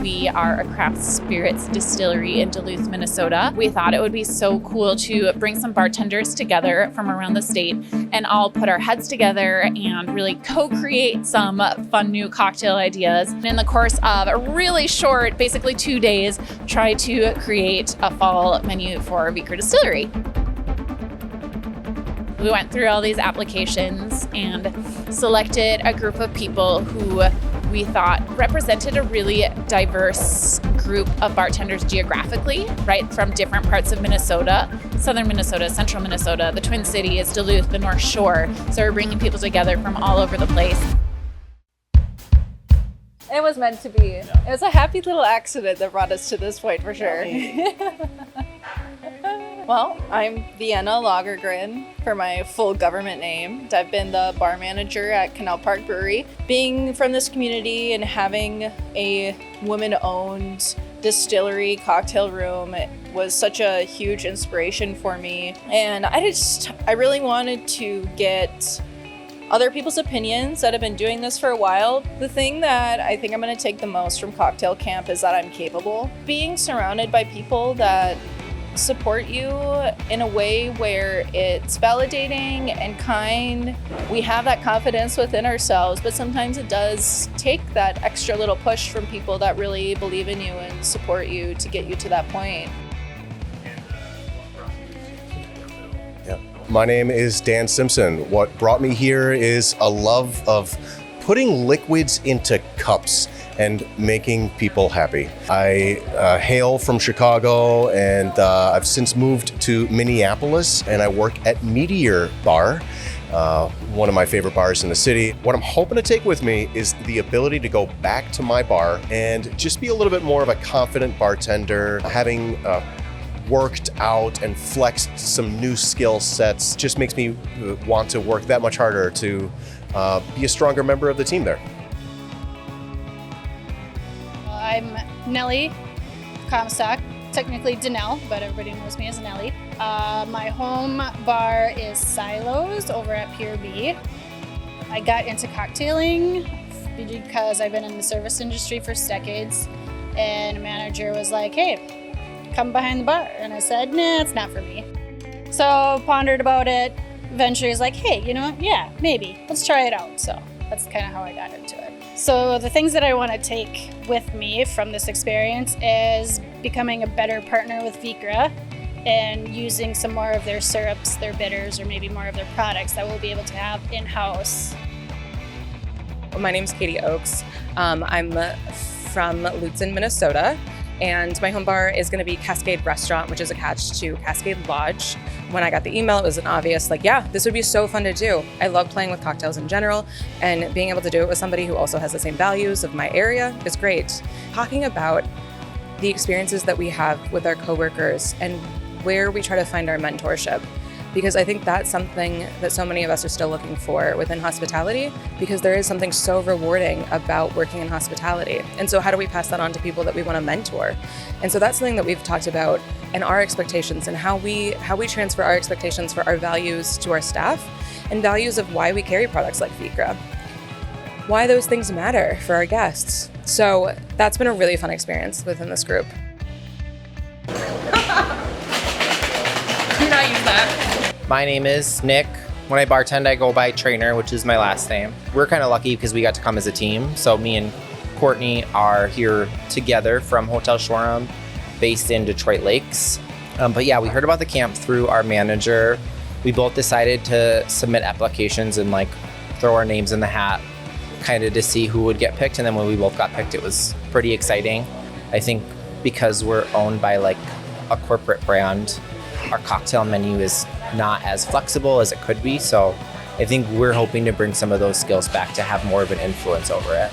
We are a craft spirits distillery in Duluth, Minnesota. We thought it would be so cool to bring some bartenders together from around the state and all put our heads together and really co-create some fun new cocktail ideas. And in the course of a really short, basically 2 days, try to create a fall menu for Vikre Distillery. We went through all these applications and selected a group of people who we thought represented a really diverse group of bartenders geographically, right, from different parts of Minnesota, southern Minnesota, central Minnesota, the Twin Cities, Duluth, the North Shore. So we're bringing people together from all over the place. It was meant to be. It was a happy little accident that brought us to this point for sure. Well, I'm Vienna Lagergren for my full government name. I've been the bar manager at Canal Park Brewery. Being from this community and having a woman-owned distillery cocktail room was such a huge inspiration for me. And I really wanted to get other people's opinions that have been doing this for a while. The thing that I think I'm going to take the most from cocktail camp is that I'm capable. Being surrounded by people that support you in a way where it's validating and kind. We have that confidence within ourselves, but sometimes it does take that extra little push from people that really believe in you and support you to get you to that point. Yeah. My name is Dan Simpson. What brought me here is a love of putting liquids into cups and making people happy. I hail from Chicago, and I've since moved to Minneapolis, and I work at Meteor Bar, one of my favorite bars in the city. What I'm hoping to take with me is the ability to go back to my bar and just be a little bit more of a confident bartender, having worked out and flexed some new skill sets just makes me want to work that much harder to be a stronger member of the team there. I'm Nellie Comstock, technically Danelle, but everybody knows me as Nellie. My home bar is Silos over at Pier B. I got into cocktailing because I've been in the service industry for decades, and a manager was like, hey, come behind the bar. And I said, nah, it's not for me. So pondered about it. Eventually was like, hey, you know what? Yeah, maybe. Let's try it out. So that's kind of how I got into it. So the things that I want to take with me from this experience is becoming a better partner with Vikre and using some more of their syrups, their bitters, or maybe more of their products that we'll be able to have in-house. My name's Katie Oakes. I'm from Lutzen, Minnesota, and my home bar is going to be Cascade Restaurant, which is attached to Cascade Lodge. When I got the email, it was an obvious, like, yeah, this would be so fun to do. I love playing with cocktails in general, and being able to do it with somebody who also has the same values of my area is great. Talking about the experiences that we have with our coworkers and where we try to find our mentorship, because I think that's something that so many of us are still looking for within hospitality, because there is something so rewarding about working in hospitality. And so how do we pass that on to people that we want to mentor? And so that's something that we've talked about, and our expectations and how we transfer our expectations for our values to our staff, and values of why we carry products like Vikre, why those things matter for our guests. So that's been a really fun experience within this group. Do not use that. My name is Nick. When I bartend, I go by Trainer, which is my last name. We're kind of lucky because we got to come as a team. So me and Courtney are here together from Hotel Shoreham, based in Detroit Lakes. But yeah, we heard about the camp through our manager. We both decided to submit applications and like throw our names in the hat, kind of to see who would get picked. And then when we both got picked, it was pretty exciting. I think because we're owned by like a corporate brand, our cocktail menu is not as flexible as it could be. So I think we're hoping to bring some of those skills back to have more of an influence over it.